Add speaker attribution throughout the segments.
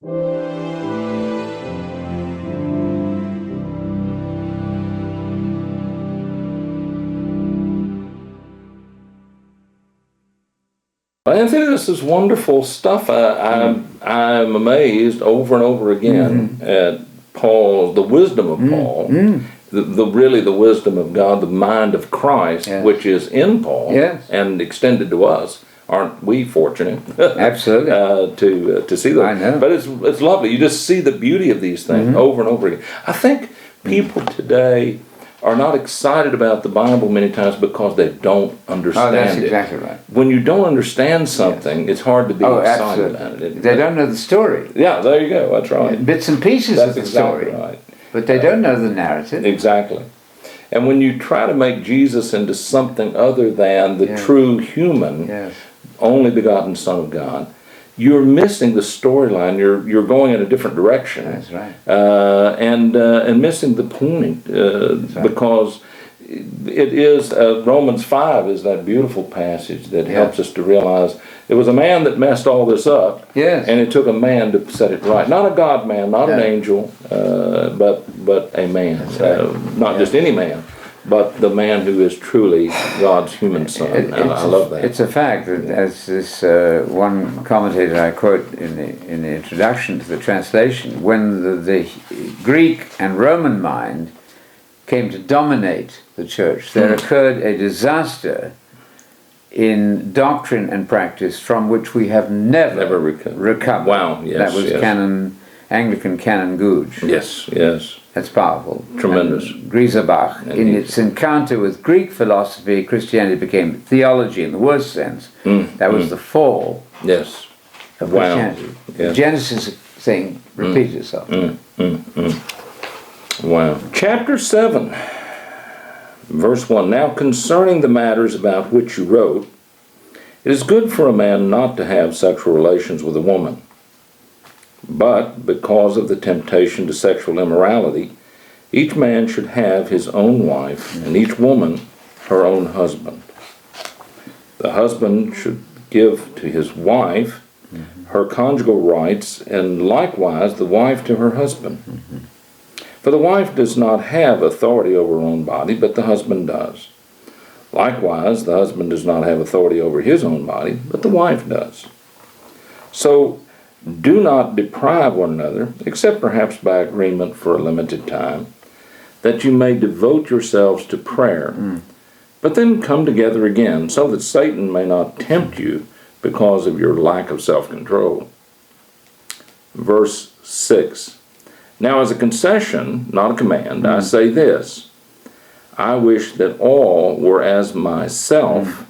Speaker 1: Anthony, this is wonderful stuff. I'm amazed over and over again at Paul, the wisdom of Paul, really the wisdom of God, the mind of Christ, which is in Paul and extended to us. Aren't we fortunate?
Speaker 2: Absolutely.
Speaker 1: to see that.
Speaker 2: I know.
Speaker 1: But it's lovely. You just see the beauty of these things over and over again. I think people today are not excited about the Bible many times because they don't understand it.
Speaker 2: Oh, that's exactly right.
Speaker 1: When you don't understand something, it's hard to be excited about it.
Speaker 2: They don't know the story.
Speaker 1: Yeah, there you go. That's right.
Speaker 2: Bits and pieces of the story.
Speaker 1: Right.
Speaker 2: But they don't know the narrative.
Speaker 1: Exactly. And when you try to make Jesus into something other than the true human, only begotten Son of God, you're missing the storyline. You're going in a different direction.
Speaker 2: That's right.
Speaker 1: And missing the point because it is Romans 5 is that beautiful passage that helps us to realize it was a man that messed all this up.
Speaker 2: Yes.
Speaker 1: And it took a man to set it right. Not a God man, not an angel, but a man. Right. Not just any man, but the man who is truly God's human son. And I love that.
Speaker 2: It's a fact that, as this one commentator I quote in the introduction to the translation, when the Greek and Roman mind came to dominate the church, there occurred a disaster in doctrine and practice from which we have never recovered.
Speaker 1: Wow, yes.
Speaker 2: That was Anglican Canon Gouge.
Speaker 1: Yes, yes.
Speaker 2: That's powerful.
Speaker 1: Tremendous.
Speaker 2: And Griesbach, in its encounter with Greek philosophy, Christianity became theology in the worst sense. That was the fall of Christianity. The Genesis thing repeated itself.
Speaker 1: Wow. Chapter 7, verse 1. Now concerning the matters about which you wrote, it is good for a man not to have sexual relations with a woman. But because of the temptation to sexual immorality, each man should have his own wife, and each woman her own husband. The husband should give to his wife her conjugal rights, and likewise the wife to her husband. For the wife does not have authority over her own body, but the husband does. Likewise, the husband does not have authority over his own body, but the wife does. So, do not deprive one another, except perhaps by agreement for a limited time, that you may devote yourselves to prayer, but then come together again, so that Satan may not tempt you because of your lack of self-control. Verse 6. Now as a concession, not a command, I say this, I wish that all were as myself,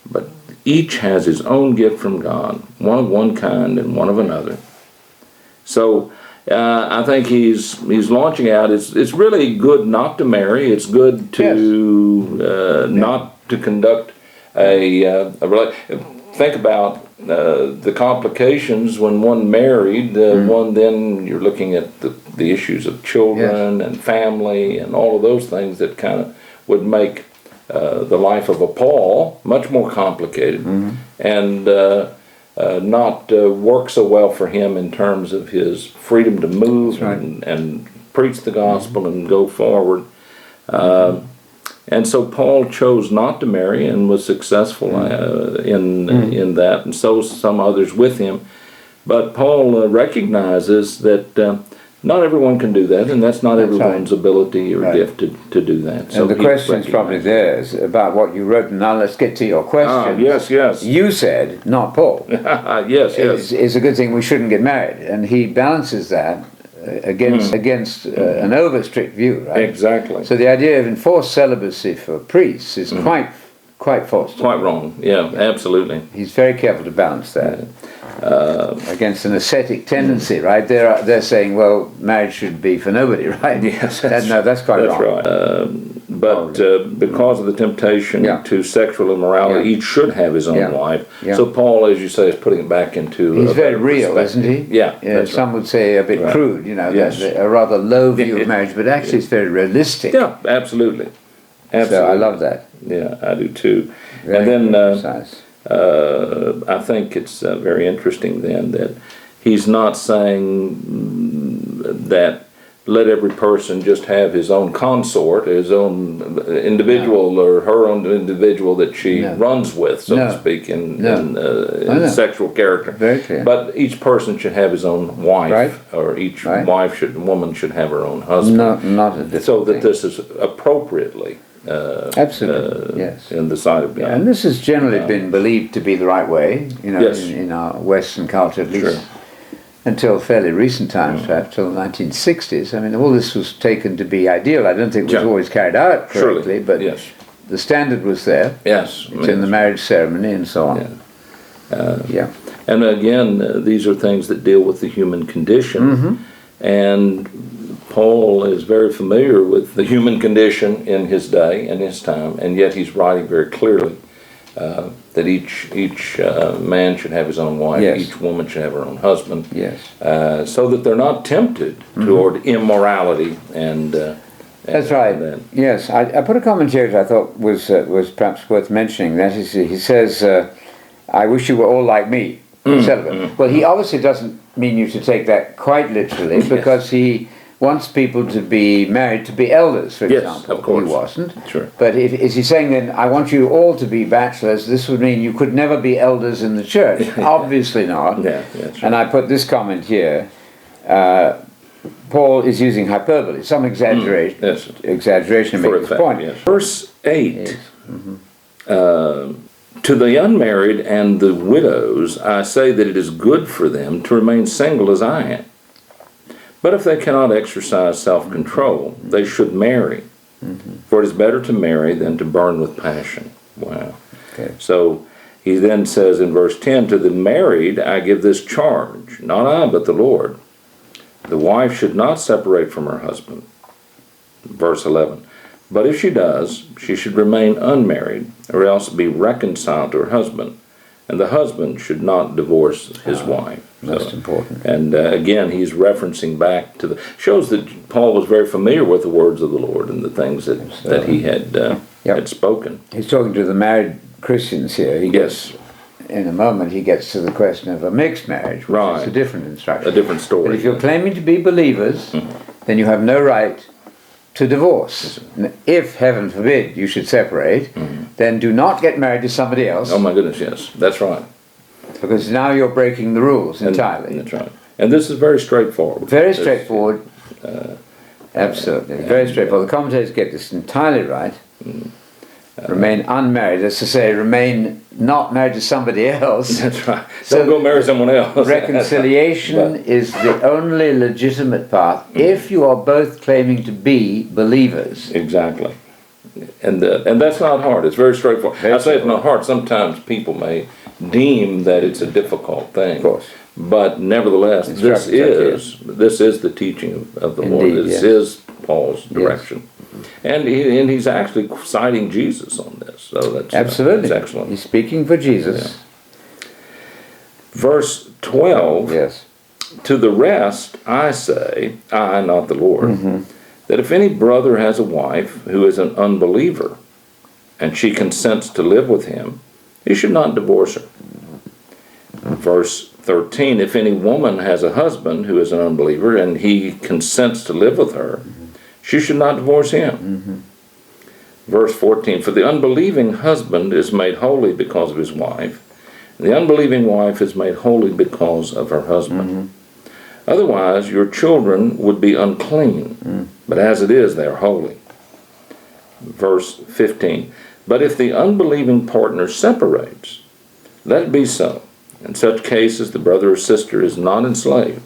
Speaker 1: but each has his own gift from God, one of one kind and one of another. So I think he's launching out. It's really good not to marry. It's good to not to conduct a think about the complications when one married. One then you're looking at the issues of children and family and all of those things that kind of would make the life of a Paul much more complicated and not work so well for him in terms of his freedom to move and preach the gospel and go forward. And so Paul chose not to marry and was successful in that, and so some others with him. But Paul recognizes that not everyone can do that, and that's not everyone's ability or gift to do that. So
Speaker 2: and the question is probably there is about what you wrote. Now let's get to your question.
Speaker 1: Yes.
Speaker 2: You said, not Paul.
Speaker 1: Yes.
Speaker 2: It's a good thing we shouldn't get married, and he balances that against an over-strict view, right?
Speaker 1: Exactly.
Speaker 2: So the idea of enforced celibacy for priests is quite false.
Speaker 1: Quite wrong. Yeah, absolutely.
Speaker 2: He's very careful to balance that against an ascetic tendency, right? They're saying, well, marriage should be for nobody, right?
Speaker 1: Yes,
Speaker 2: that's quite wrong.
Speaker 1: Right. But because of the temptation to sexual immorality, each should have his own wife. Yeah. So Paul, as you say, is putting it back into
Speaker 2: he's very real, isn't he?
Speaker 1: Yeah.
Speaker 2: Some would say a bit crude, a rather low view of marriage, but actually it's very realistic.
Speaker 1: Yeah, absolutely.
Speaker 2: So I love that.
Speaker 1: Yeah, I do too.
Speaker 2: Very
Speaker 1: and then
Speaker 2: precise.
Speaker 1: I think it's very interesting then that he's not saying that let every person just have his own consort, his own individual or her own individual that she runs with, so to speak, in sexual character.
Speaker 2: Very clear.
Speaker 1: But each person should have his own wife, or each woman should have her own husband.
Speaker 2: Not a
Speaker 1: so that this is appropriately
Speaker 2: absolutely, yes,
Speaker 1: in the sight of God.
Speaker 2: Yeah, and this has generally been believed to be the right way, in our Western culture, at least until fairly recent times, perhaps till the 1960s. I mean, all this was taken to be ideal. I don't think it was always carried out correctly, but the standard was there.
Speaker 1: Yes.
Speaker 2: It's in the marriage ceremony and so on.
Speaker 1: And again, these are things that deal with the human condition, and Paul is very familiar with the human condition in his day and his time, and yet he's writing very clearly that each man should have his own wife, each woman should have her own husband, so that they're not tempted toward immorality and.
Speaker 2: That's right. Yes, I put a commentary that I thought was perhaps worth mentioning. That is, he says, "I wish you were all like me, celibate." Well, he obviously doesn't mean you to take that quite literally, because he wants people to be married to be elders, for example.
Speaker 1: Of course.
Speaker 2: He wasn't.
Speaker 1: Sure.
Speaker 2: But is he saying then, I want you all to be bachelors? This would mean you could never be elders in the church. Obviously not.
Speaker 1: That's right.
Speaker 2: And I put this comment here. Paul is using hyperbole, some exaggeration to make his point.
Speaker 1: Verse 8, to the unmarried and the widows, I say that it is good for them to remain single as I am. But if they cannot exercise self-control, they should marry. For it is better to marry than to burn with passion. Wow.
Speaker 2: Okay.
Speaker 1: So he then says in verse 10, to the married I give this charge, not I, but the Lord. The wife should not separate from her husband. Verse 11, but if she does, she should remain unmarried, or else be reconciled to her husband. And the husband should not divorce his wife.
Speaker 2: Most important.
Speaker 1: And again, he's referencing back to shows that Paul was very familiar with the words of the Lord and the things that he had spoken.
Speaker 2: He's talking to the married Christians here. In a moment, he gets to the question of a mixed marriage, which is a different instruction.
Speaker 1: A different story.
Speaker 2: But if you're claiming to be believers, then you have no right to divorce. If, heaven forbid, you should separate, then do not get married to somebody else.
Speaker 1: Oh my goodness, yes. That's right.
Speaker 2: Because now you're breaking the rules entirely.
Speaker 1: That's right. And this is very straightforward.
Speaker 2: Very straightforward. Absolutely. Very straightforward. The commentators get this entirely right. Remain unmarried, that's to say, remain not married to somebody else.
Speaker 1: That's right. Don't go marry someone else.
Speaker 2: Reconciliation is the only legitimate path if you are both claiming to be believers.
Speaker 1: Exactly. And that's not hard. It's very straightforward. I say it's not hard. Sometimes people may deem that it's a difficult thing.
Speaker 2: Of course.
Speaker 1: But nevertheless, this is the teaching of the Lord. This is Paul's direction. And he's actually citing Jesus on this. So that's
Speaker 2: absolutely
Speaker 1: that's excellent.
Speaker 2: He's speaking for Jesus.
Speaker 1: Verse 12, to the rest I say, I, not the Lord, that if any brother has a wife who is an unbeliever, and she consents to live with him, he should not divorce her. Verse 13, if any woman has a husband who is an unbeliever, and he consents to live with her, she should not divorce him. Verse 14, for the unbelieving husband is made holy because of his wife, and the unbelieving wife is made holy because of her husband. Otherwise, your children would be unclean, but as it is, they are holy. Verse 15, but if the unbelieving partner separates, let it be so. In such cases, the brother or sister is not enslaved.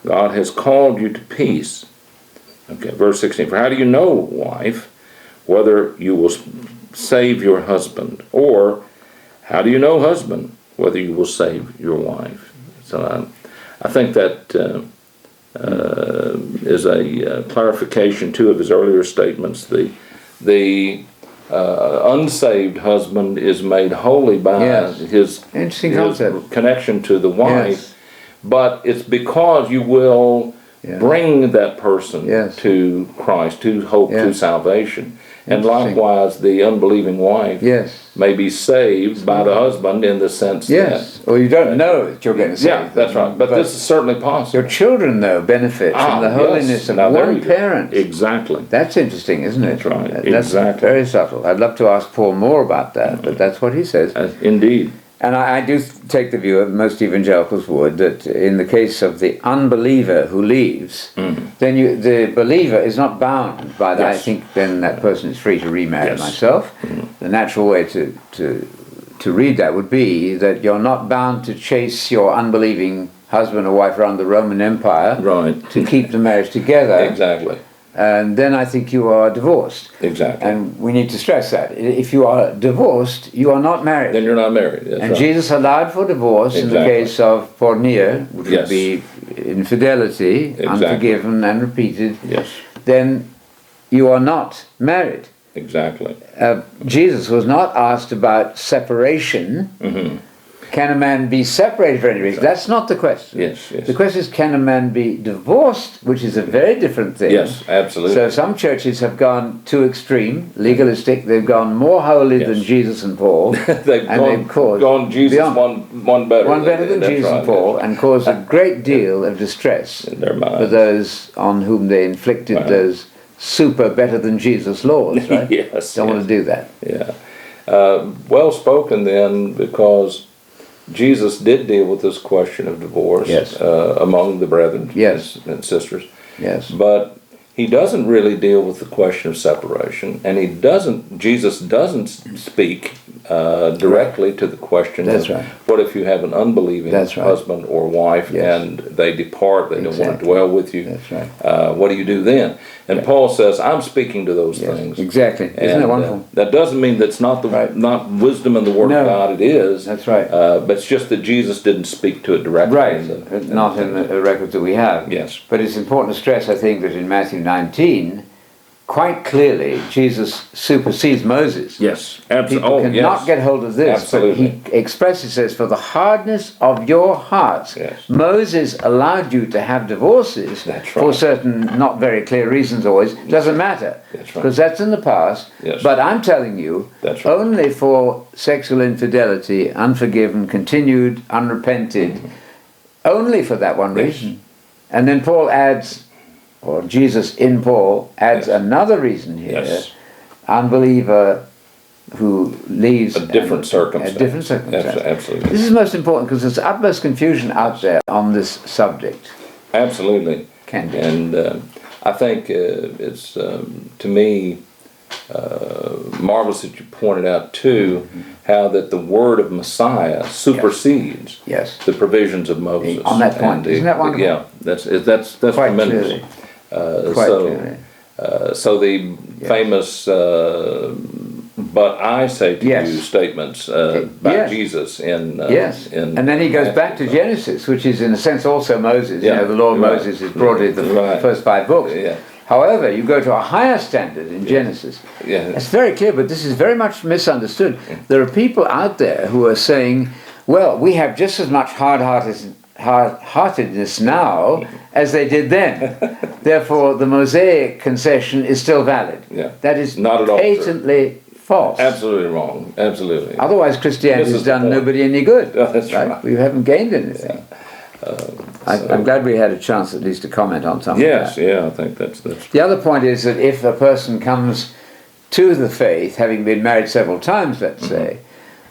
Speaker 1: God has called you to peace. Okay, verse 16, for how do you know, wife, whether you will save your husband? Or how do you know, husband, whether you will save your wife? So I think that is a clarification, too, of his earlier statements. The unsaved husband is made holy by his connection to the wife, but it's because you will bring that person to Christ, to hope, to salvation. And likewise, the unbelieving wife
Speaker 2: Yes.
Speaker 1: may be saved by the husband in the sense
Speaker 2: Yes.
Speaker 1: that...
Speaker 2: Or you don't know that you're getting saved.
Speaker 1: Yeah, that's right. But this is certainly possible.
Speaker 2: Your children, though, benefit from the holiness
Speaker 1: yes.
Speaker 2: of
Speaker 1: Now, there
Speaker 2: one
Speaker 1: you go.
Speaker 2: parent.
Speaker 1: Exactly.
Speaker 2: That's interesting, isn't it?
Speaker 1: That's right.
Speaker 2: That's
Speaker 1: Exactly.
Speaker 2: very subtle. I'd love to ask Paul more about that, but that's what he says.
Speaker 1: Indeed.
Speaker 2: And I do take the view, of most evangelicals would, that in the case of the unbeliever who leaves, then the believer is not bound by that.
Speaker 1: Yes.
Speaker 2: I think then that person is free to remarry
Speaker 1: Yes.
Speaker 2: myself. The natural way to read that would be that you're not bound to chase your unbelieving husband or wife around the Roman Empire
Speaker 1: Right.
Speaker 2: to keep the marriage together.
Speaker 1: Exactly.
Speaker 2: And then I think you are divorced.
Speaker 1: Exactly.
Speaker 2: And we need to stress that. If you are divorced, you are not married.
Speaker 1: Then you're not married. That's
Speaker 2: And
Speaker 1: right.
Speaker 2: Jesus allowed for divorce in the
Speaker 1: Exactly.
Speaker 2: case of porneia, which
Speaker 1: Yes.
Speaker 2: would be infidelity,
Speaker 1: Exactly.
Speaker 2: unforgiven and repeated.
Speaker 1: Yes.
Speaker 2: Then you are not married.
Speaker 1: Exactly.
Speaker 2: Jesus was not asked about separation. Can a man be separated for any reason? That's not the question.
Speaker 1: Yes, yes.
Speaker 2: The question is, can a man be divorced, which is a very different thing.
Speaker 1: Yes, absolutely.
Speaker 2: So some churches have gone too extreme, legalistic. They've gone more holy
Speaker 1: Yes.
Speaker 2: than Jesus and Paul.
Speaker 1: they've
Speaker 2: and they've caused
Speaker 1: gone Jesus
Speaker 2: beyond.
Speaker 1: one better.
Speaker 2: One better than
Speaker 1: That's
Speaker 2: Jesus
Speaker 1: right.
Speaker 2: and Paul, and caused a great deal of distress
Speaker 1: In their minds.
Speaker 2: for those on whom they inflicted
Speaker 1: Right.
Speaker 2: those super better than Jesus laws, right?
Speaker 1: Yes,
Speaker 2: Don't want
Speaker 1: yes.
Speaker 2: to do that.
Speaker 1: Yeah. Well spoken then, because Jesus did deal with this question of divorce
Speaker 2: Yes.
Speaker 1: among the brethren
Speaker 2: Yes.
Speaker 1: and sisters.
Speaker 2: Yes.
Speaker 1: But he doesn't really deal with the question of separation, and Jesus doesn't speak directly to the question
Speaker 2: That's
Speaker 1: of
Speaker 2: right.
Speaker 1: what if you have an unbelieving
Speaker 2: That's right.
Speaker 1: husband or wife
Speaker 2: Yes.
Speaker 1: and they depart, they don't want to
Speaker 2: Exactly.
Speaker 1: dwell with you.
Speaker 2: That's right.
Speaker 1: What do you do then? And Paul says, I'm speaking to those
Speaker 2: Yes.
Speaker 1: things.
Speaker 2: Exactly. Isn't
Speaker 1: And,
Speaker 2: that wonderful?
Speaker 1: that doesn't mean that's not
Speaker 2: Right.
Speaker 1: not wisdom in the Word
Speaker 2: No.
Speaker 1: of God. It is.
Speaker 2: That's right.
Speaker 1: But it's just that Jesus didn't speak to it directly.
Speaker 2: Right, not in the record that we have.
Speaker 1: Yes.
Speaker 2: But it's important to stress, I think, that in Matthew 19, quite clearly, Jesus supersedes Moses.
Speaker 1: Yes.
Speaker 2: People
Speaker 1: Absolutely.
Speaker 2: cannot get hold of this,
Speaker 1: Absolutely.
Speaker 2: but he expressly says, for the hardness of your hearts.
Speaker 1: Yes.
Speaker 2: Moses allowed you to have divorces
Speaker 1: That's
Speaker 2: for
Speaker 1: right.
Speaker 2: certain not very clear reasons always. Doesn't matter,
Speaker 1: That's right.
Speaker 2: because that's in the past.
Speaker 1: Yes.
Speaker 2: But I'm telling you,
Speaker 1: That's right.
Speaker 2: only for sexual infidelity, unforgiven, continued, unrepented, only for that one
Speaker 1: Yes.
Speaker 2: reason. And then Paul adds, or Jesus in Paul adds
Speaker 1: Yes.
Speaker 2: another reason here,
Speaker 1: Yes.
Speaker 2: unbeliever who leaves
Speaker 1: A different circumstance.
Speaker 2: A different circumstance.
Speaker 1: Absolutely.
Speaker 2: This is most important because there's utmost confusion out there on this subject.
Speaker 1: Absolutely.
Speaker 2: Can be.
Speaker 1: And I think it's, to me, marvelous that you pointed out, too, how that the word of Messiah supersedes
Speaker 2: Yes.
Speaker 1: the provisions of Moses.
Speaker 2: On that point. Isn't that wonderful?
Speaker 1: Yeah, that's
Speaker 2: Quite
Speaker 1: tremendous.
Speaker 2: clearly. Quite clearly.
Speaker 1: So the famous "but I say to
Speaker 2: Yes.
Speaker 1: you" statements by
Speaker 2: Yes.
Speaker 1: Jesus in
Speaker 2: Yes.
Speaker 1: in
Speaker 2: And then he goes back to
Speaker 1: Matthew.
Speaker 2: Genesis, which is in a sense also Moses.
Speaker 1: Yeah.
Speaker 2: You know, the law of
Speaker 1: Right.
Speaker 2: Moses is broadly the
Speaker 1: Right.
Speaker 2: first 5 books.
Speaker 1: Yeah.
Speaker 2: However, you go to a higher standard in Genesis.
Speaker 1: Yeah.
Speaker 2: It's very clear, but this is very much misunderstood. There are people out there who are saying, well, we have just as much hard-heartedness now as they did then. Therefore, the Mosaic concession is still valid.
Speaker 1: Yeah.
Speaker 2: That is
Speaker 1: Not at all
Speaker 2: patently false.
Speaker 1: Absolutely wrong. Absolutely.
Speaker 2: Otherwise, Christianity
Speaker 1: This
Speaker 2: has
Speaker 1: is the
Speaker 2: done
Speaker 1: point.
Speaker 2: nobody any good.
Speaker 1: Oh, that's right.
Speaker 2: We haven't gained anything. I'm glad we had a chance at least to comment on something.
Speaker 1: Yes. Yeah. I think that's.
Speaker 2: The other point is that if a person comes to the faith, having been married several times, let's say,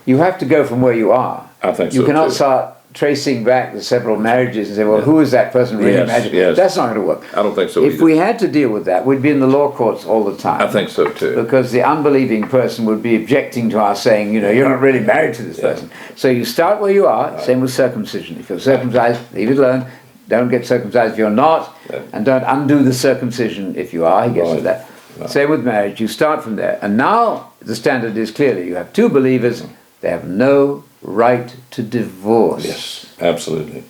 Speaker 2: you have to go from where you are.
Speaker 1: I think
Speaker 2: You
Speaker 1: so,
Speaker 2: cannot
Speaker 1: too.
Speaker 2: start tracing back the several marriages and say, well, who is that person really
Speaker 1: Yes,
Speaker 2: married?
Speaker 1: yes.
Speaker 2: That's not going to work.
Speaker 1: I don't think so
Speaker 2: If
Speaker 1: either.
Speaker 2: we had to deal with that, we'd be in the law courts all the time.
Speaker 1: I think so too.
Speaker 2: Because the unbelieving person would be objecting to our saying, you know, you're not really married to this person. So you start where you are, same with circumcision. If you're circumcised, leave it alone. Don't get circumcised if you're not, and don't undo the circumcision if you are. He gets to
Speaker 1: Right.
Speaker 2: that.
Speaker 1: Right.
Speaker 2: Same with marriage. You start from there. And now the standard is clearly you have 2 believers, they have no right to divorce.
Speaker 1: Yes, absolutely.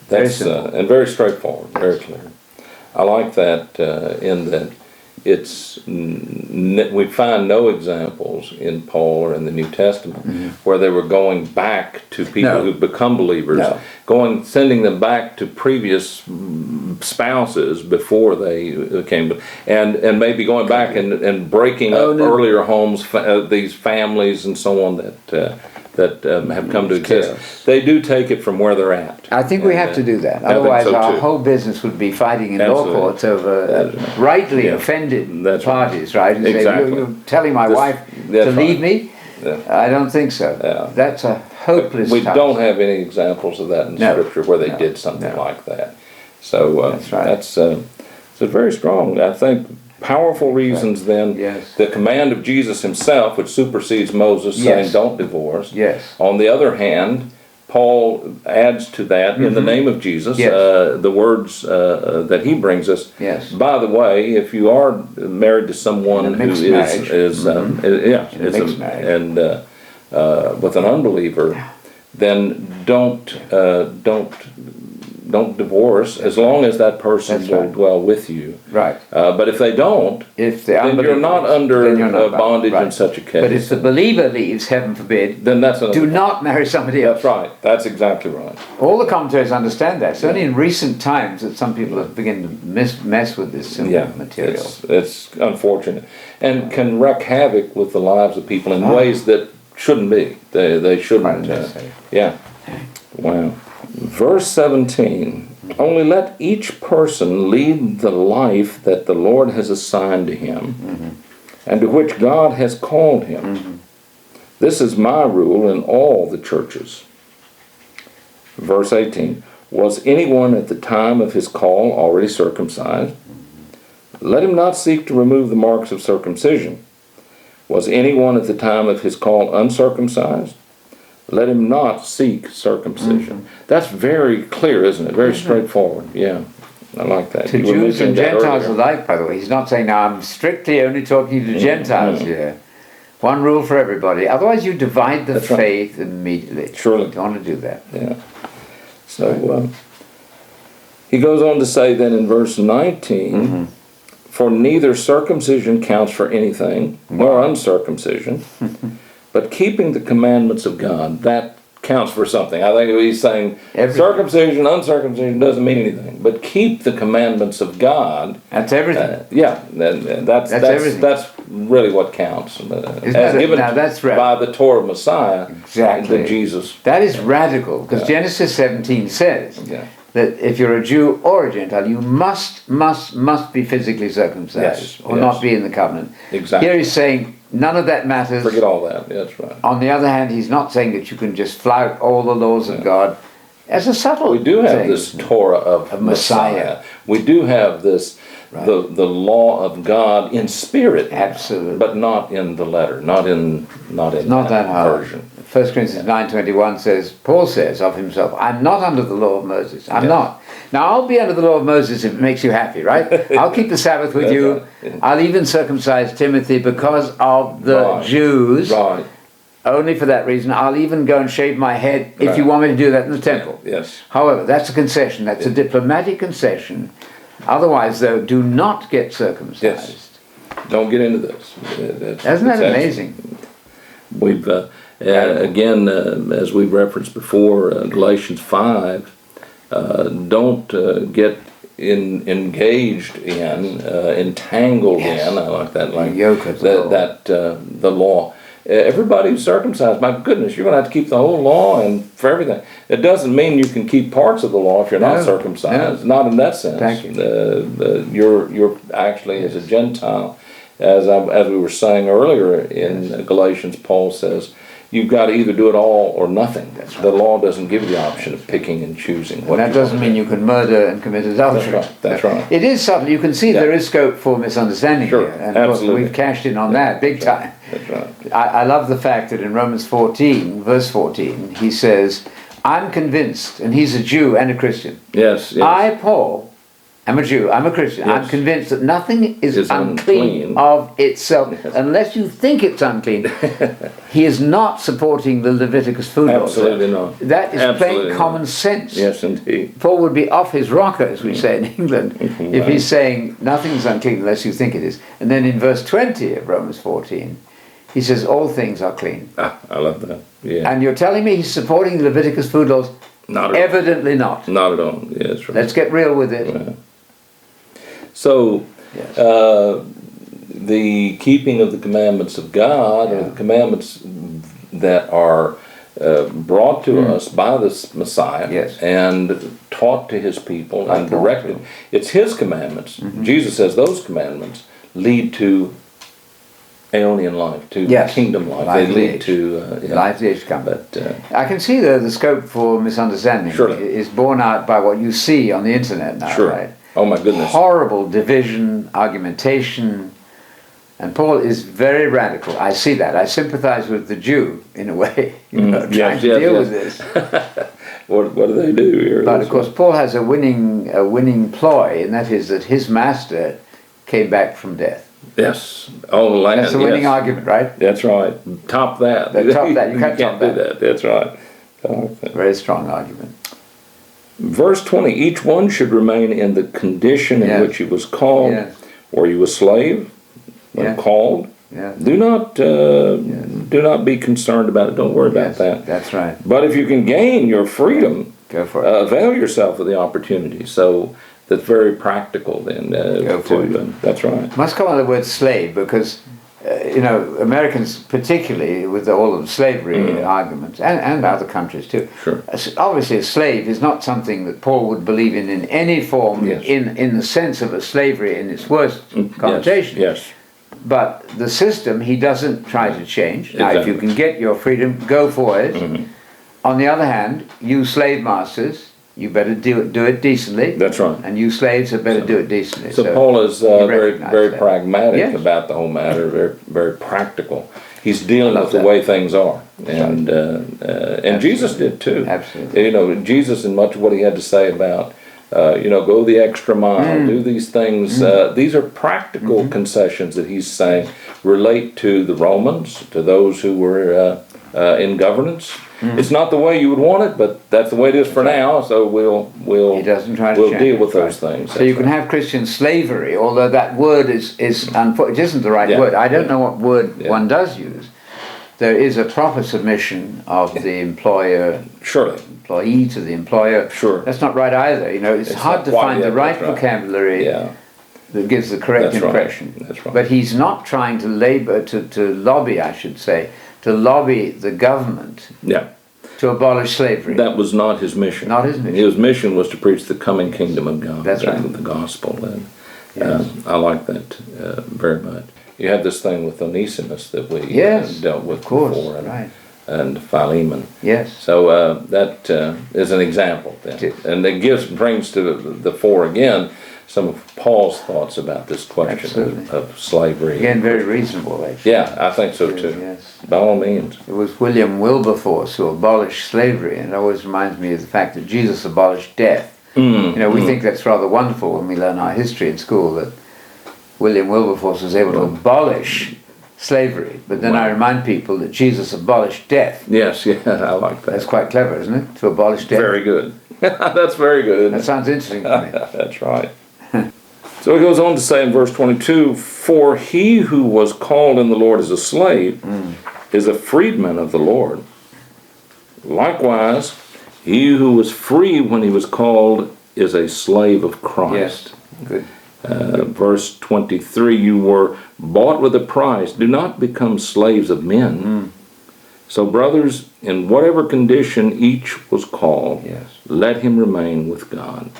Speaker 2: Very
Speaker 1: That's
Speaker 2: simple.
Speaker 1: and very straightforward, very clear. I like that in that it's we find no examples in Paul or in the New Testament where they were going back to people
Speaker 2: No.
Speaker 1: who've become believers,
Speaker 2: No.
Speaker 1: sending them back to previous spouses before they came, and maybe going back and breaking up earlier homes, these families and so on that have come to exist. They do take it from where they're at.
Speaker 2: I think we have to do that. Otherwise, our whole business would be fighting in law courts over rightly offended parties, right? And
Speaker 1: exactly.
Speaker 2: Say, you're telling my wife to leave me? Yeah. I don't think so. Yeah. That's a hopeless
Speaker 1: We
Speaker 2: task.
Speaker 1: don't have any examples of that in Scripture where they did something like that. So
Speaker 2: that's right.
Speaker 1: That's very strong. I think powerful reasons then.
Speaker 2: Yes.
Speaker 1: The command of Jesus himself, which supersedes Moses, saying don't divorce.
Speaker 2: Yes.
Speaker 1: On the other hand, Paul adds to that in the name of Jesus the words that he brings us.
Speaker 2: Yes.
Speaker 1: By the way, if you are married to someone who is and with an unbeliever, then don't divorce as long as that person will dwell with you.
Speaker 2: Right.
Speaker 1: But if they don't, then you're not under bondage in such a case.
Speaker 2: But if the believer leaves, heaven forbid,
Speaker 1: then that's
Speaker 2: do not marry somebody else.
Speaker 1: That's right. That's exactly right.
Speaker 2: All the commentators understand that. It's only in recent times that some people have begun to mess with this simple material.
Speaker 1: It's unfortunate and can wreak havoc with the lives of people in ways that shouldn't be. They shouldn't. Wow. Verse 17, only let each person lead the life that the Lord has assigned to him and to which God has called him. This is my rule in all the churches. Verse 18, was anyone at the time of his call already circumcised? Let him not seek to remove the marks of circumcision. Was anyone at the time of his call uncircumcised? Let him not seek circumcision. That's very clear, isn't it? Very straightforward. Yeah, I like that.
Speaker 2: To Jews and Gentiles alike, by the way. He's not saying, now I'm strictly only talking to Gentiles here. One rule for everybody. Otherwise you divide the faith immediately.
Speaker 1: Surely.
Speaker 2: You don't want to do that.
Speaker 1: Yeah. So he goes on to say then in verse 19, for neither circumcision counts for anything, nor uncircumcision, but keeping the commandments of God, that counts for something. I think he's saying circumcision, uncircumcision doesn't mean anything, but keep the commandments of God.
Speaker 2: That's everything.
Speaker 1: That's everything. That's really what counts. As given by the Torah of Messiah, the Jesus.
Speaker 2: That is radical, because Genesis 17 says that if you're a Jew or a Gentile, you must be physically circumcised or not be in the covenant.
Speaker 1: Exactly.
Speaker 2: Here he's saying none of that matters.
Speaker 1: Forget all that. That's right.
Speaker 2: On the other hand, he's not saying that you can just flout all the laws of God as a subtle
Speaker 1: We do have this Torah of Messiah. We do have this the law of God in spirit.
Speaker 2: Absolutely.
Speaker 1: But not in the letter, not in that version.
Speaker 2: 1 Corinthians 9:21 says, Paul says of himself, I'm not under the law of Moses. I'm not. Now, I'll be under the law of Moses if it makes you happy, right? I'll keep the Sabbath with you. I'll even circumcise Timothy because of the Jews.
Speaker 1: Right.
Speaker 2: Only for that reason. I'll even go and shave my head if you want me to do that in the temple.
Speaker 1: Yes.
Speaker 2: However, that's a concession. That's a diplomatic concession. Otherwise, though, do not get circumcised.
Speaker 1: Yes. Don't get into this.
Speaker 2: Isn't that amazing?
Speaker 1: We've... again, as we referenced before, Galatians 5, don't get engaged in, entangled in, I like that language, the law. Everybody who's circumcised, my goodness, you're going to have to keep the whole law and for everything. It doesn't mean you can keep parts of the law if you're not circumcised. Not in that sense.
Speaker 2: Thank you.
Speaker 1: You're actually, as a Gentile, as we were saying earlier in Galatians, Paul says, you've got to either do it all or nothing. That's right. The law doesn't give you the option of picking and choosing.
Speaker 2: That doesn't mean you can murder and commit adultery.
Speaker 1: That's right.
Speaker 2: It is subtle. You can see there is scope for misunderstanding here. And
Speaker 1: absolutely.
Speaker 2: We've cashed in on that big time.
Speaker 1: That's right.
Speaker 2: I love the fact that in Romans 14, verse 14, he says, I'm convinced, and he's a Jew and a Christian.
Speaker 1: Yes.
Speaker 2: I, Paul, I'm a Jew, I'm a Christian. I'm convinced that nothing is unclean of itself, unless you think it's unclean. He is not supporting the Leviticus food law.
Speaker 1: Absolutely not.
Speaker 2: That is plain common sense.
Speaker 1: Yes, indeed.
Speaker 2: Paul would be off his rocker, as we say in England, if he's saying nothing's unclean unless you think it is. And then in verse 20 of Romans 14, he says all things are clean.
Speaker 1: I love that. Yeah.
Speaker 2: And you're telling me he's supporting the Leviticus food laws?
Speaker 1: Not at
Speaker 2: Evidently not.
Speaker 1: Not at all. Yeah, that's right.
Speaker 2: Let's get real with it.
Speaker 1: So,
Speaker 2: Yes.
Speaker 1: the keeping of the commandments of God, or the commandments that are brought to us by the Messiah,
Speaker 2: Yes.
Speaker 1: and taught to his people
Speaker 2: By
Speaker 1: and
Speaker 2: Paul,
Speaker 1: directed.
Speaker 2: too.
Speaker 1: It's his commandments. Jesus says those commandments lead to aeonian life, to
Speaker 2: Yes.
Speaker 1: kingdom life.
Speaker 2: Life
Speaker 1: They
Speaker 2: of the
Speaker 1: lead
Speaker 2: age.
Speaker 1: to
Speaker 2: Life the age come.
Speaker 1: But
Speaker 2: I can see the scope for misunderstanding
Speaker 1: Surely.
Speaker 2: is borne out by what you see on the internet now,
Speaker 1: sure.
Speaker 2: right?
Speaker 1: Oh my goodness.
Speaker 2: Horrible division, argumentation, and Paul is very radical. I see that. I sympathize with the Jew in a way, trying to deal with this.
Speaker 1: What do they do here?
Speaker 2: But of course, Paul has a winning ploy, and that is that his master came back from death.
Speaker 1: Yes. On the land.
Speaker 2: That's a winning
Speaker 1: yes.
Speaker 2: argument, right?
Speaker 1: That's right. Top that.
Speaker 2: Top that. You can't top
Speaker 1: do
Speaker 2: that.
Speaker 1: That's right. Top that.
Speaker 2: Very strong argument.
Speaker 1: Verse 20, each one should remain in the condition in
Speaker 2: Yes.
Speaker 1: which he was called.
Speaker 2: Yes.
Speaker 1: Were you a slave when
Speaker 2: Yes.
Speaker 1: called?
Speaker 2: Yes.
Speaker 1: Do not be concerned about it. Don't worry
Speaker 2: Yes,
Speaker 1: about that.
Speaker 2: that's right.
Speaker 1: But if you can gain your freedom,
Speaker 2: Go for it.
Speaker 1: avail yourself of the opportunity. So that's very practical then.
Speaker 2: Go for it.
Speaker 1: That's right.
Speaker 2: Must come on the word slave because, Americans particularly with all of the slavery arguments and other countries too.
Speaker 1: Sure.
Speaker 2: Obviously a slave is not something that Paul would believe in any form
Speaker 1: Yes.
Speaker 2: in the sense of a slavery in its worst connotation.
Speaker 1: Yes.
Speaker 2: But the system he doesn't try to change. Now if you
Speaker 1: Exactly.
Speaker 2: can get your freedom, go for it. On the other hand, you slave masters, you better do it decently.
Speaker 1: That's right.
Speaker 2: And you slaves had better do it decently.
Speaker 1: So Paul is very,
Speaker 2: recognized
Speaker 1: very
Speaker 2: that.
Speaker 1: pragmatic
Speaker 2: Yes.
Speaker 1: about the whole matter, very, very practical. He's dealing with the
Speaker 2: that.
Speaker 1: way things are, and Jesus did too.
Speaker 2: Absolutely.
Speaker 1: Jesus, in much of what he had to say about, go the extra mile, do these things. These are practical concessions that he's saying relate to the Romans, to those who were in governance. It's not the way you would want it, but that's the way it is for now. So
Speaker 2: He doesn't try to
Speaker 1: we'll
Speaker 2: change
Speaker 1: deal
Speaker 2: it,
Speaker 1: with those
Speaker 2: right.
Speaker 1: things.
Speaker 2: So you can have Christian slavery, although that word it isn't the right
Speaker 1: Yeah.
Speaker 2: word. I don't know what word
Speaker 1: Yeah.
Speaker 2: one does use. There is a proper submission of the
Speaker 1: Surely.
Speaker 2: employee to the employer.
Speaker 1: Sure.
Speaker 2: That's not right either. It's hard
Speaker 1: not
Speaker 2: to
Speaker 1: quite
Speaker 2: find the
Speaker 1: yet,
Speaker 2: right
Speaker 1: that's right.
Speaker 2: vocabulary
Speaker 1: Yeah.
Speaker 2: that gives the correct
Speaker 1: That's right.
Speaker 2: impression.
Speaker 1: That's right.
Speaker 2: But he's not trying to lobby, I should say, to lobby the government
Speaker 1: Yeah.
Speaker 2: to abolish slavery.
Speaker 1: That was not his mission.
Speaker 2: Not his mission.
Speaker 1: His mission was to preach the coming kingdom of God.
Speaker 2: That's right.
Speaker 1: The gospel. And
Speaker 2: Yes.
Speaker 1: I like that very much. You had this thing with Onesimus that we
Speaker 2: Yes,
Speaker 1: dealt with
Speaker 2: of course,
Speaker 1: before,
Speaker 2: right.
Speaker 1: and Philemon.
Speaker 2: Yes.
Speaker 1: So that is an example then.
Speaker 2: Yes.
Speaker 1: And it brings to the fore again some of Paul's thoughts about this question
Speaker 2: Absolutely.
Speaker 1: of slavery.
Speaker 2: Again, very reasonable, actually.
Speaker 1: Yeah, I think so too.
Speaker 2: Yes.
Speaker 1: By all means.
Speaker 2: It was William Wilberforce who abolished slavery, and it always reminds me of the fact that Jesus abolished death. We think that's rather wonderful when we learn our history in school, that William Wilberforce was able to abolish slavery. But then I remind people that Jesus abolished death.
Speaker 1: Yes, yeah, I like that.
Speaker 2: That's quite clever, isn't it? To abolish death.
Speaker 1: Very good. That's very good, isn't
Speaker 2: That
Speaker 1: it?
Speaker 2: sounds interesting to me.
Speaker 1: That's right. So he goes on to say in verse 22, for he who was called in the Lord as a slave is a freedman of the Lord. Likewise, he who was free when he was called is a slave of Christ.
Speaker 2: Yes, good.
Speaker 1: Verse 23, you were bought with a price. Do not become slaves of men. So brothers, in whatever condition each was called,
Speaker 2: Yes.
Speaker 1: let him remain with God.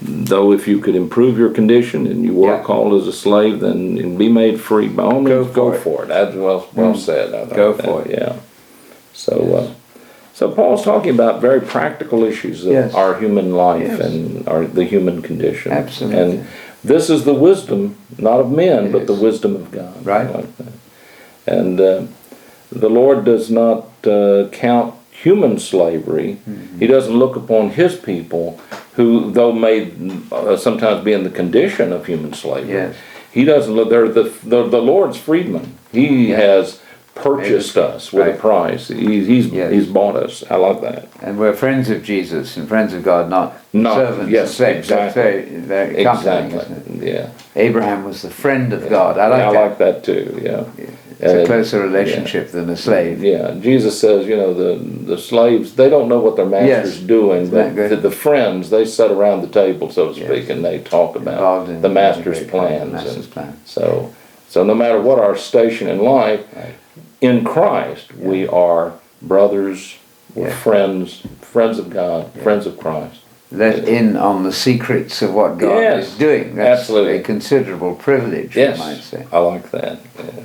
Speaker 1: Though if you could improve your condition and you were
Speaker 2: Yeah.
Speaker 1: called as a slave, then be made free. By all means, go for it. That's well said. I
Speaker 2: Go
Speaker 1: think
Speaker 2: for
Speaker 1: that,
Speaker 2: it.
Speaker 1: Yeah. So, so Paul's talking about very practical issues of
Speaker 2: Yes.
Speaker 1: our human life
Speaker 2: Yes.
Speaker 1: and the human condition.
Speaker 2: Absolutely.
Speaker 1: And this is the wisdom, not of men,
Speaker 2: It
Speaker 1: but
Speaker 2: is.
Speaker 1: the wisdom of God.
Speaker 2: Right.
Speaker 1: I like that. And the Lord does not count human slavery. He doesn't look upon his people who, though may sometimes be in the condition of human slavery.
Speaker 2: Yes.
Speaker 1: He doesn't look. They're the Lord's freedmen. He has purchased us with a
Speaker 2: Right.
Speaker 1: price. He's bought us. I love that.
Speaker 2: And we're friends of Jesus and friends of God, not servants
Speaker 1: Yes,
Speaker 2: of slaves.
Speaker 1: exactly.
Speaker 2: That's very, very comforting,
Speaker 1: Exactly.
Speaker 2: isn't it?
Speaker 1: Yeah.
Speaker 2: Abraham was the friend of God. I
Speaker 1: I
Speaker 2: like that.
Speaker 1: like that too. Yeah.
Speaker 2: It's a closer relationship than a slave.
Speaker 1: Yeah, Jesus says, the slaves, they don't know what their master's doing, but the friends, they sit around the table, so to speak, and they talk about the master's plans. So no matter what our station in life, in Christ, we are brothers, we're friends of God, friends of Christ.
Speaker 2: Let in on the secrets of what God is doing. That's absolutely a considerable privilege, you might say.
Speaker 1: I like that. Yeah.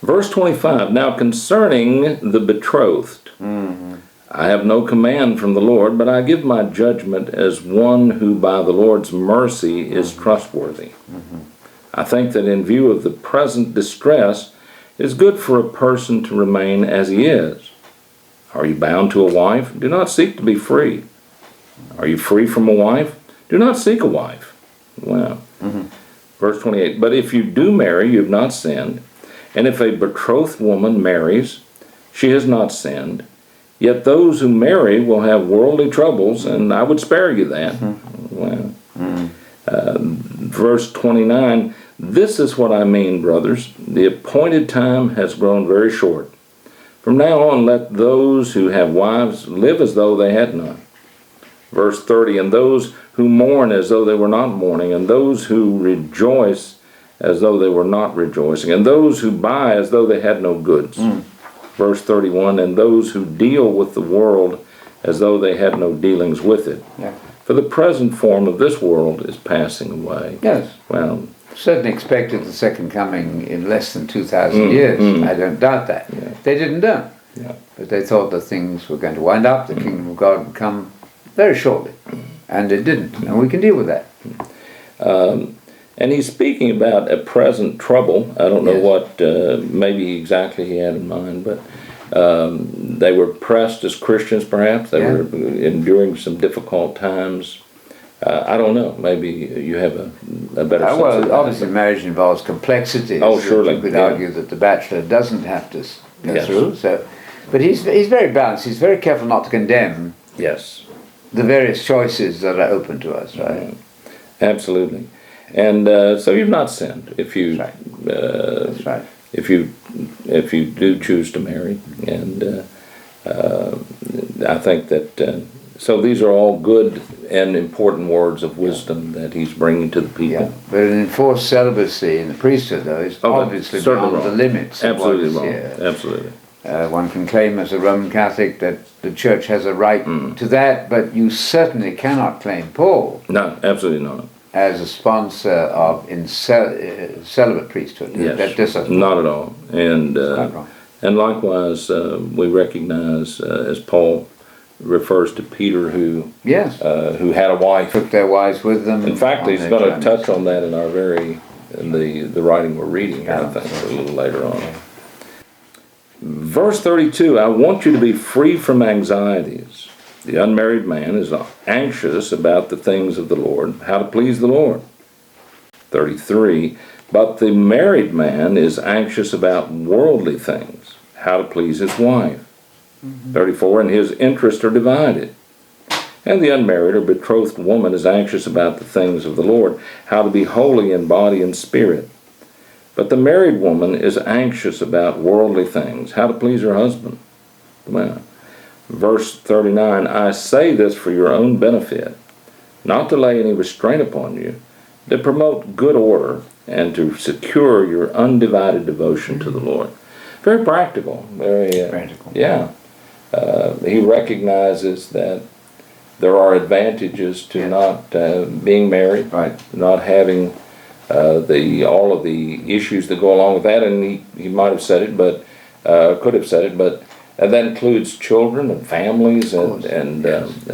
Speaker 1: Verse 25, now concerning the betrothed, I have no command from the Lord, but I give my judgment as one who by the Lord's mercy is trustworthy. I think that in view of the present distress, it is good for a person to remain as he is. Are you bound to a wife? Do not seek to be free. Are you free from a wife? Do not seek a wife. Wow. Verse 28, but if you do marry, you have not sinned. And if a betrothed woman marries, she has not sinned. Yet those who marry will have worldly troubles, and I would spare you that. Wow. Verse 29, this is what I mean, brothers. The appointed time has grown very short. From now on, let those who have wives live as though they had none. Verse 30, and those who mourn as though they were not mourning, and those who rejoice as though they were not rejoicing, and those who buy as though they had no goods. Verse 31, and those who deal with the world as though they had no dealings with it. For the present form of this world is passing away.
Speaker 2: Yes.
Speaker 1: Well,
Speaker 2: certainly expected the second coming in less than 2,000 years. I don't doubt that. They didn't know. But they thought that things were going to wind up, the kingdom of God would come very shortly. And it didn't. And we can deal with that.
Speaker 1: And he's speaking about a present trouble. I don't know what maybe exactly he had in mind, but they were pressed as Christians perhaps. They were enduring some difficult times. I don't know. Maybe you have a better sense of that.
Speaker 2: Obviously marriage involves complexities.
Speaker 1: Oh, surely.
Speaker 2: You could argue that the bachelor doesn't have to go through. So, but he's very balanced. He's very careful not to condemn the various choices that are open to us, right?
Speaker 1: Absolutely. And so you've not sinned if you
Speaker 2: That's right.
Speaker 1: if you do choose to marry, and I think that so these are all good and important words of wisdom that he's bringing to the people.
Speaker 2: But an enforced celibacy in the priesthood, though, is obviously beyond the limits.
Speaker 1: Absolutely wrong. Absolutely.
Speaker 2: One can claim as a Roman Catholic that the Church has a right to that, but you certainly cannot claim Paul.
Speaker 1: No, absolutely not.
Speaker 2: As a sponsor of celibate priesthood.
Speaker 1: Not at all. And likewise, we recognize as Paul refers to Peter, who had a wife,
Speaker 2: took their wives with them.
Speaker 1: In fact, he's going to touch on that in our the writing we're reading here, I think, a little later on. Verse 32, I want you to be free from anxieties. The unmarried man is anxious about the things of the Lord, how to please the Lord. 33, but the married man is anxious about worldly things, how to please his wife. 34, and his interests are divided. And the unmarried or betrothed woman is anxious about the things of the Lord, how to be holy in body and spirit. But the married woman is anxious about worldly things, how to please her husband. Well, verse 39, I say this for your own benefit, not to lay any restraint upon you, to promote good order and to secure your undivided devotion to the Lord. Very practical. Very
Speaker 2: practical.
Speaker 1: Yeah. He recognizes that there are advantages to not being married, not having all of the issues that go along with that, and he might have said it, but could have said it, but that includes children and families and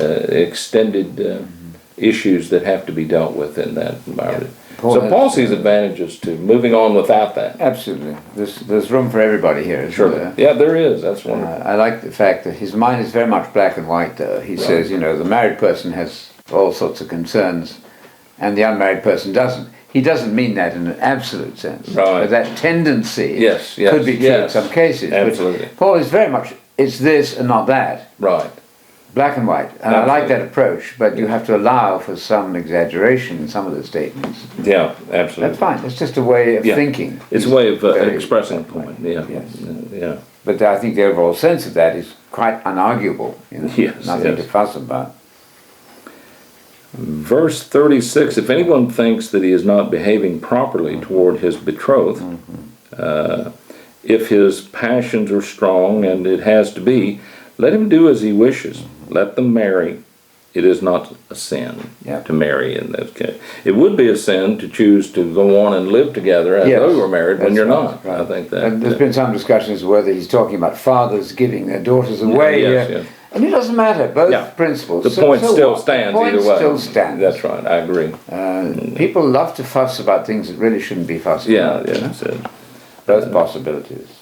Speaker 1: extended issues that have to be dealt with in that environment. So Paul sees advantages to moving on without that.
Speaker 2: Absolutely. There's room for everybody here, isn't there?
Speaker 1: Yeah, there is. That's wonderful.
Speaker 2: I like the fact that his mind is very much black and white, though. He says, the married person has all sorts of concerns, and the unmarried person doesn't. He doesn't mean that in an absolute sense. But that tendency could be true in some cases.
Speaker 1: Absolutely.
Speaker 2: But Paul is very much, it's this and not that.
Speaker 1: Right.
Speaker 2: Black and white. And I like that approach, but you have to allow for some exaggeration in some of the statements.
Speaker 1: Yeah, absolutely.
Speaker 2: That's fine. It's just a way of thinking.
Speaker 1: It's a way of expressing a point. Yeah.
Speaker 2: Yes.
Speaker 1: Yeah.
Speaker 2: But I think the overall sense of that is quite unarguable. You know?
Speaker 1: Yes,
Speaker 2: Nothing
Speaker 1: yes.
Speaker 2: to fuss about.
Speaker 1: Verse 36, if anyone thinks that he is not behaving properly toward his betrothed, if his passions are strong, and it has to be, let him do as he wishes. Let them marry. It is not a sin to marry in this case. It would be a sin to choose to go on and live together as though you were married when you're not. Right. I think that.
Speaker 2: And there's been some discussions whether he's talking about fathers giving their daughters away.
Speaker 1: Yes.
Speaker 2: And it doesn't matter, both principles.
Speaker 1: The point still stands either way.
Speaker 2: The point still stands.
Speaker 1: That's right, I agree.
Speaker 2: People love to fuss about things that really shouldn't be fussed about.
Speaker 1: That's it.
Speaker 2: Both possibilities.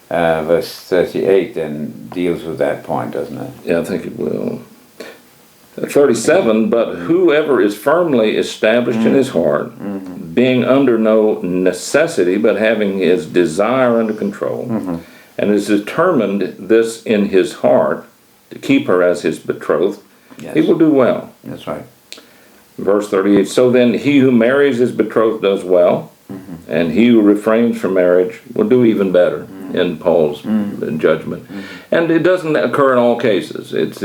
Speaker 2: Verse 38 then deals with that point, doesn't it?
Speaker 1: Yeah, I think it will. 37, but whoever is firmly established in his heart, being under no necessity, but having his desire under control, and is determined this in his heart, to keep her as his betrothed, he will do well.
Speaker 2: That's right.
Speaker 1: Verse 38, so then he who marries his betrothed does well, and he who refrains from marriage will do even better in Paul's judgment. And it doesn't occur in all cases. It's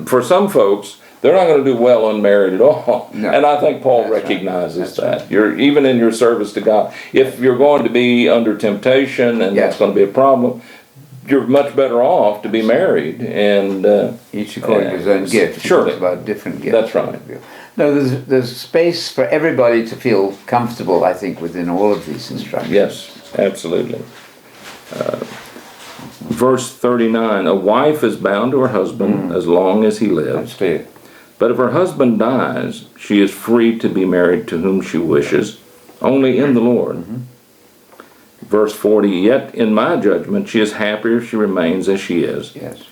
Speaker 1: for some folks, they're not going to do well unmarried at all. No. And I think Paul recognizes that. Right. You're even in your service to God, if you're going to be under temptation and that's going to be a problem, you're much better off to be married. And
Speaker 2: each according to his own gift.
Speaker 1: Sure.
Speaker 2: It's about different gifts.
Speaker 1: That's right.
Speaker 2: No, there's space for everybody to feel comfortable, I think, within all of these instructions.
Speaker 1: Yes, absolutely. Verse 39, a wife is bound to her husband as long as he lives.
Speaker 2: That's clear.
Speaker 1: But if her husband dies, she is free to be married to whom she wishes, only in the Lord. Verse 40, yet in my judgment she is happier if she remains as she is.
Speaker 2: Yes.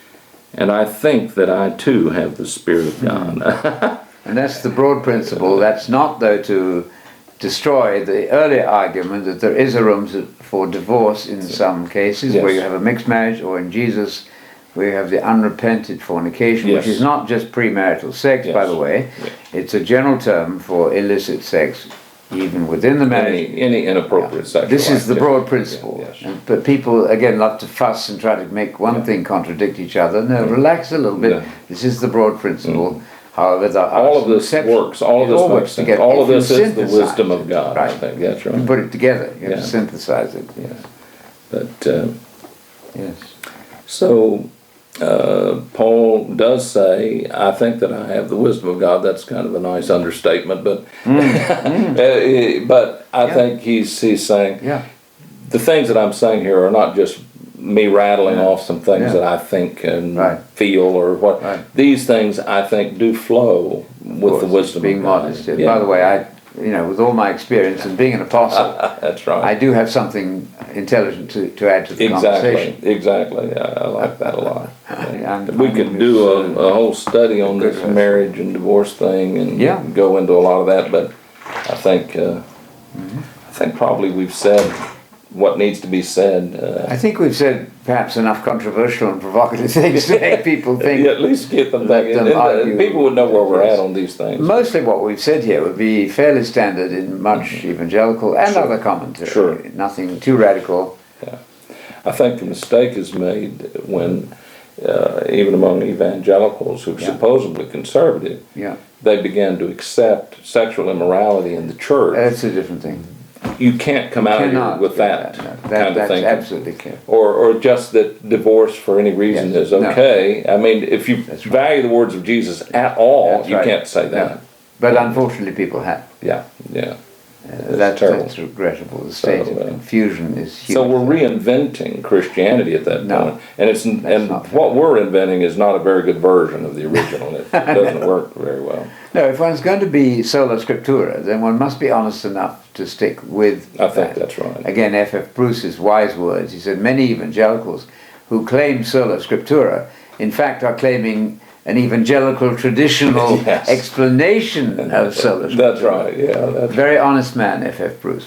Speaker 1: And I think that I too have the Spirit of God.
Speaker 2: And that's the broad principle. That's not, though, to destroy the earlier argument that there is a room for divorce in some cases where you have a mixed marriage, or in Jesus where you have the unrepented fornication, which is not just premarital sex, by the way. It's a general term for illicit sex, even within the marriage.
Speaker 1: Any inappropriate sexual
Speaker 2: This is the broad principle. But people, again, love to fuss and try to make one thing contradict each other. No, relax a little bit. This is the broad principle. However,
Speaker 1: all of this works. All of this works together. All of this is the wisdom of God.
Speaker 2: Right.
Speaker 1: I think that's right.
Speaker 2: You put it together. You have to synthesize it.
Speaker 1: But so Paul does say, "I think that I have the wisdom of God." That's kind of a nice understatement, but but I think he's saying the things that I'm saying here are not just me rattling off some things that I think and feel or what. These things I think do flow with the wisdom
Speaker 2: being
Speaker 1: of God.
Speaker 2: modest. By the way, with all my experience and being an apostle,
Speaker 1: that's right.
Speaker 2: I do have something intelligent to add to the conversation.
Speaker 1: Exactly. I like that a lot. We could do a whole study on this marriage and divorce thing and go into a lot of that, but I think probably we've said what needs to be said.
Speaker 2: I think we've said perhaps enough controversial and provocative things to make people think.
Speaker 1: At least get them back in. People would know where we're at on these things.
Speaker 2: Mostly what we've said here would be fairly standard in much evangelical and other commentary. Nothing too radical.
Speaker 1: I think the mistake is made when, even among evangelicals who are supposedly conservative, they began to accept sexual immorality in the church.
Speaker 2: That's a different thing.
Speaker 1: You can't come out of here with that kind of thing.
Speaker 2: That's absolutely clear.
Speaker 1: Or just that divorce for any reason is okay. No. I mean, if you value the words of Jesus at all, you can't say that.
Speaker 2: No. But unfortunately, people have. That's regrettable. The state of confusion is huge.
Speaker 1: So we're reinventing Christianity at that point. And what we're inventing is not a very good version of the original. It doesn't work very well.
Speaker 2: No, if one's going to be sola scriptura, then one must be honest enough to stick with
Speaker 1: I think that's right.
Speaker 2: Again, F.F. Bruce's wise words. He said, many evangelicals who claim sola scriptura, in fact, are claiming an evangelical traditional explanation of sola scriptura.
Speaker 1: That's right,
Speaker 2: Very honest man, F.F. Bruce.